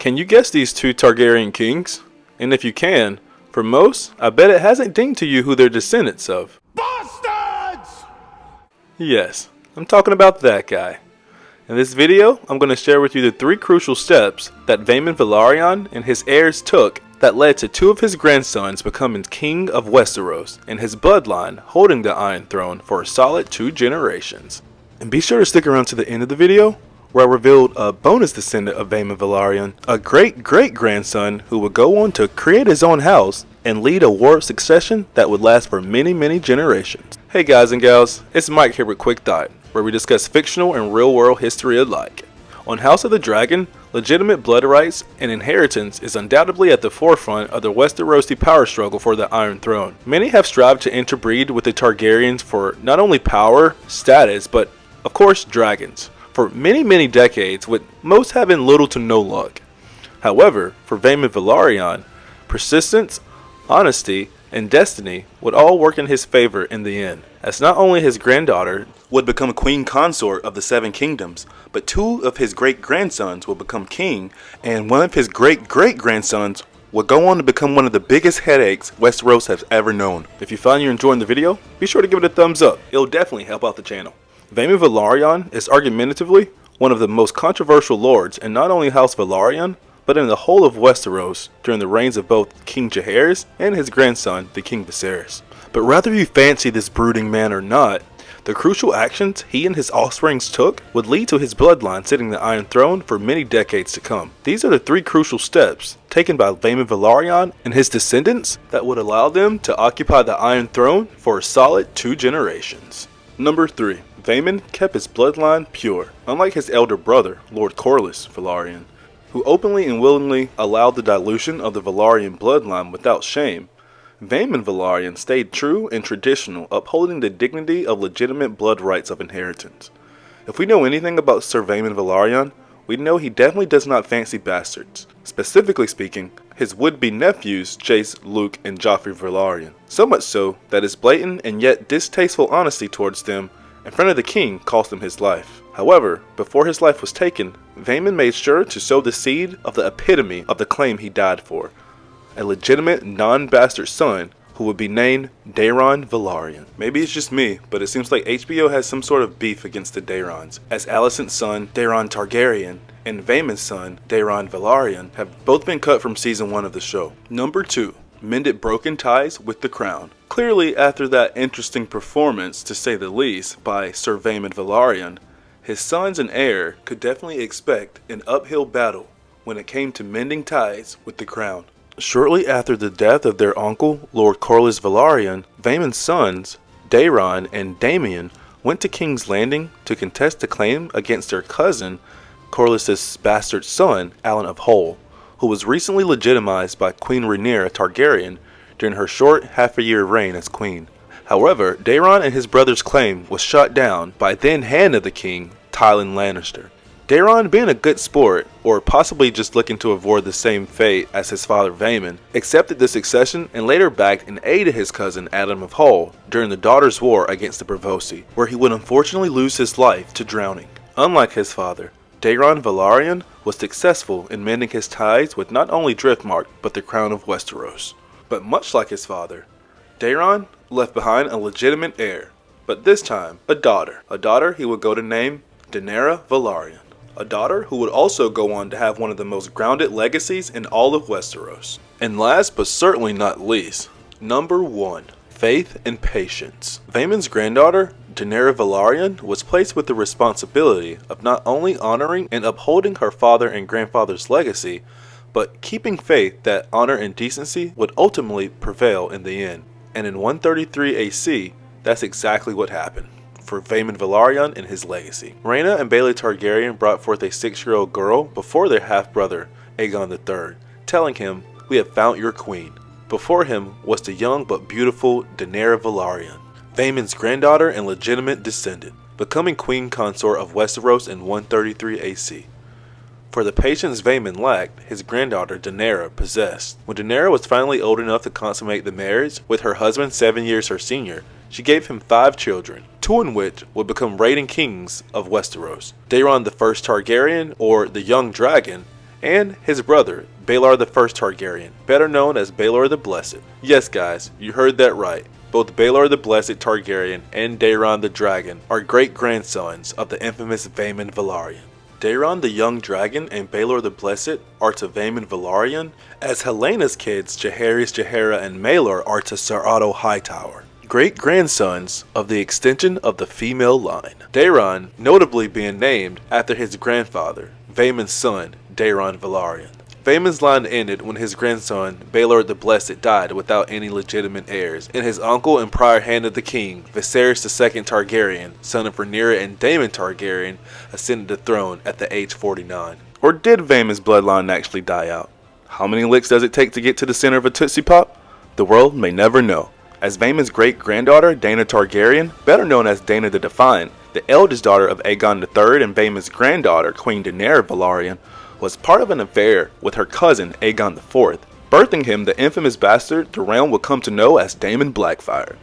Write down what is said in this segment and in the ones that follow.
Can you guess these two Targaryen kings? And if you can, for most, I bet it hasn't dinged to you who they're descendants of. Bastards! Yes, I'm talking about that guy. In this video, I'm going to share with you the 3 crucial steps that Vaemond Velaryon and his heirs took that led to 2 of his grandsons becoming king of Westeros and his bloodline holding the Iron Throne for a solid 2 generations. And be sure to stick around to the end of the video, where I revealed a bonus descendant of Vaemond Velaryon, a great-great-grandson who would go on to create his own house and lead a war of succession that would last for many generations. Hey guys and gals, it's Mike here with Quick Thought, where we discuss fictional and real-world history alike. On House of the Dragon, legitimate blood rights and inheritance is undoubtedly at the forefront of the Westerosi power struggle for the Iron Throne. Many have strived to interbreed with the Targaryens for not only power, status, but of course dragons, for many decades, with most having little to no luck. However, for Vaemond Velaryon, persistence, honesty, and destiny would all work in his favor in the end, as not only his granddaughter would become queen consort of the 7 kingdoms, but 2 of his great-grandsons would become king, and one of his great-great-grandsons would go on to become one of the biggest headaches Westeros has ever known. If you find you're enjoying the video, be sure to give it a thumbs up. It'll definitely help out the channel. Vaemond Velaryon is argumentatively one of the most controversial lords in not only House Velaryon, but in the whole of Westeros during the reigns of both King Jaehaerys and his grandson, the King Viserys. But whether you fancy this brooding man or not, the crucial actions he and his offsprings took would lead to his bloodline sitting the Iron Throne for many decades to come. These are the 3 crucial steps taken by Vaemond Velaryon and his descendants that would allow them to occupy the Iron Throne for a solid 2 generations. Number 3. Vaemond kept his bloodline pure, unlike his elder brother, Lord Velaryon, who openly and willingly allowed the dilution of the Velaryon bloodline without shame. Vaemond Velaryon stayed true and traditional, upholding the dignity of legitimate blood rights of inheritance. If we know anything about Sir Vaemond Velaryon, we know he definitely does not fancy bastards. Specifically speaking, his would-be nephews Jace, Luke, and Joffrey Velaryon. So much so that his blatant and yet distasteful honesty towards them in front of the king cost him his life. However, before his life was taken, Vaemond made sure to sow the seed of the epitome of the claim he died for, a legitimate non-bastard son who would be named Daeron Velaryon. Maybe it's just me, but it seems like HBO has some sort of beef against the Daerons, as Alicent's son, Daeron Targaryen, and Vaemond's son, Daeron Velaryon, have both been cut from season 1 of the show. Number 2. Mended broken ties with the crown. Clearly, after that interesting performance, to say the least, by Sir Vaemond Velaryon, his sons and heir could definitely expect an uphill battle when it came to mending ties with the crown. Shortly after the death of their uncle, Lord Velaryon, Vaemond's sons, Daeron and Damian, went to King's Landing to contest the claim against their cousin, Corlys's bastard son, Alan of Hull, who was recently legitimized by Queen Rhaenyra Targaryen during her short half-a-year reign as queen. However, Daeron and his brother's claim was shot down by then hand of the king, Tywin Lannister. Daeron, being a good sport, or possibly just looking to avoid the same fate as his father Vaemond, accepted the succession and later backed and aided his cousin Adam of Hull during the Daughters' War against the Braavosi, where he would unfortunately lose his life to drowning. Unlike his father, Daeron Velaryon was successful in mending his ties with not only Driftmark, but the crown of Westeros. But much like his father, Daeron left behind a legitimate heir, but this time a daughter he would go to name Daenerys Velaryon. A daughter who would also go on to have one of the most grounded legacies in all of Westeros. And last but certainly not least, number 1. Faith and patience. Vaemond's granddaughter, Daenerys Velaryon, was placed with the responsibility of not only honoring and upholding her father and grandfather's legacy, but keeping faith that honor and decency would ultimately prevail in the end. And in 133 AC, that's exactly what happened for Vaemond Velaryon and his legacy. Rhaena and Baeley Targaryen brought forth a 6-year-old girl before their half-brother, Aegon III, telling him, "We have found your queen." Before him was the young but beautiful Daenerys Velaryon, Vaemond's granddaughter and legitimate descendant, becoming queen consort of Westeros in 133 AC. For the patience Vaemond lacked, his granddaughter Daenerys possessed. When Daenerys was finally old enough to consummate the marriage, with her husband 7 years her senior, she gave him 5 children, 2 in which would become reigning kings of Westeros. Daeron the First Targaryen, or the Young Dragon, and his brother, Baelor the First Targaryen, better known as Baelor the Blessed. Yes guys, you heard that right. Both Baelor the Blessed Targaryen and Daeron the Dragon are great-grandsons of the infamous Vaemond Velaryon. Daeron the Young Dragon and Baelor the Blessed are to Vaemond Velaryon, as Helena's kids Jaehaerys, Jaehaera, and Maelor are to Ser Otto Hightower, great-grandsons of the extension of the female line. Daeron notably being named after his grandfather, Vaemond's son, Daeron Velaryon. Vaemond's line ended when his grandson, Baelor the Blessed, died without any legitimate heirs, and his uncle and prior hand of the king, Viserys II Targaryen, son of Rhaenyra and Daemon Targaryen, ascended the throne at the age 49. Or did Vaemond's bloodline actually die out? How many licks does it take to get to the center of a Tootsie Pop? The world may never know, as Vaemond's great-granddaughter, Daena Targaryen, better known as Daena the Defiant, the eldest daughter of Aegon III and Vaemond's granddaughter, Queen Daenerys Velaryon, was part of an affair with her cousin Aegon IV, birthing him the infamous bastard the realm would come to know as Daemon Blackfyre.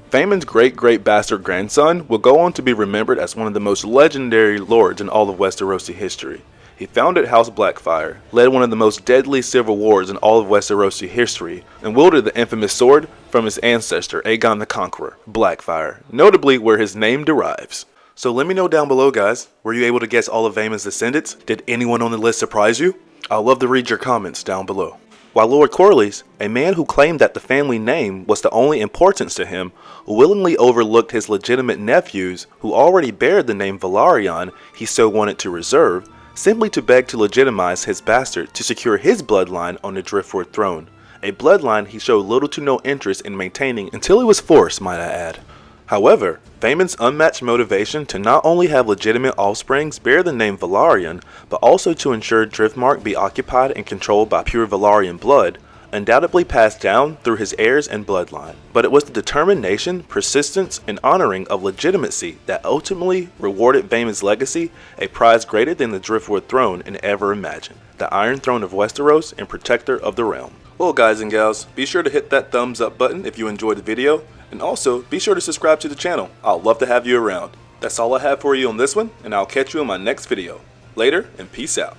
Vaemond's great-great-bastard grandson will go on to be remembered as one of the most legendary lords in all of Westerosi history. He founded House Blackfyre, led one of the most deadly civil wars in all of Westerosi history, and wielded the infamous sword from his ancestor Aegon the Conqueror, Blackfyre, notably where his name derives. So let me know down below guys, were you able to guess all of Vaemond's descendants? Did anyone on the list surprise you? I'd love to read your comments down below. While Lord Corlys, a man who claimed that the family name was the only importance to him, willingly overlooked his legitimate nephews who already bared the name Velaryon he so wanted to reserve, simply to beg to legitimize his bastard to secure his bloodline on the Driftwood throne, a bloodline he showed little to no interest in maintaining until he was forced, might I add. However, Vaemond's unmatched motivation to not only have legitimate offsprings bear the name Velaryon, but also to ensure Driftmark be occupied and controlled by pure Velaryon blood, undoubtedly passed down through his heirs and bloodline. But it was the determination, persistence, and honoring of legitimacy that ultimately rewarded Vaemond's legacy a prize greater than the Driftwood throne can ever imagine, the Iron Throne of Westeros and protector of the realm. Well guys and gals, be sure to hit that thumbs up button if you enjoyed the video, and also be sure to subscribe to the channel. I'd love to have you around. That's all I have for you on this one, and I'll catch you in my next video. Later, and peace out.